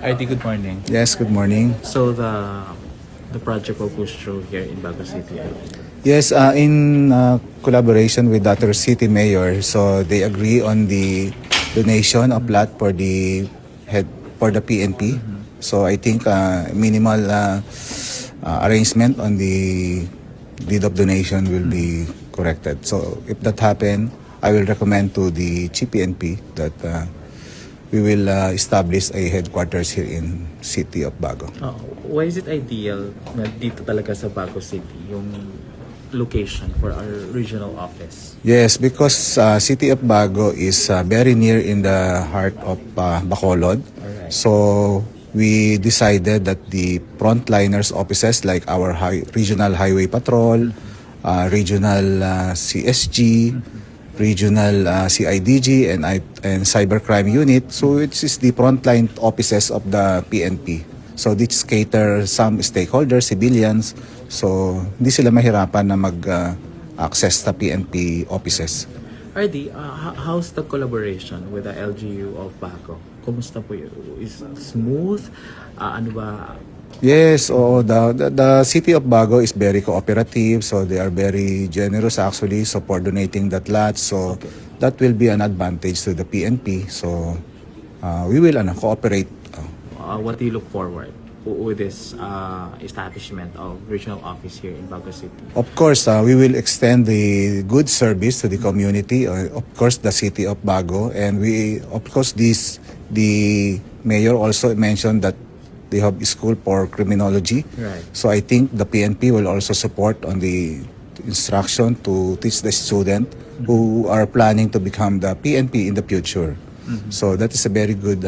ID, good morning. Yes, good morning. So the project will push through here in Bago City. Yes, in collaboration with Dr. City Mayor, so they agree on the donation of lot for the head for the PNP. So I think minimal arrangement on the deed of donation will be corrected. So if that happen, I will recommend to the Chief PNP that we will establish a headquarters here in City of Bago. Why is it ideal na dito talaga sa Bago City yung location for our regional office? Yes, because City of Bago is very near in the heart of Bacolod. Alright. So we decided that the frontliners offices like our regional highway patrol, regional CSG, regional CIDG and cybercrime unit. So it is the frontline offices of the PNP. So this cater some stakeholders, civilians. So hindi sila mahirapan na mag-access sa PNP offices. RD, how's the collaboration with the LGU of Bago? Kumusta po yun? Is it smooth? Ano ba? Yes, the City of Bago is very cooperative, so they are very generous actually, so for donating that lot. So that will be an advantage to the PNP. So we will cooperate. What do you look forward with this establishment of regional office here in Bago City? Of course, we will extend the good service to the community. Of course, the City of Bago, and the mayor also mentioned that they have a school for criminology. Right. So I think the PNP will also support on the instruction to teach the student who are planning to become the PNP in the future. So that is a very good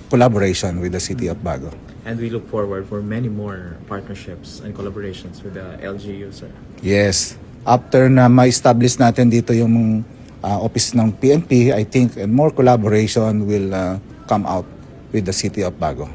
collaboration with the City of Bago. And we look forward for many more partnerships and collaborations with the LGU, sir. Yes. After na ma-establish natin dito yung office ng PNP, I think more collaboration will come out with the City of Bago.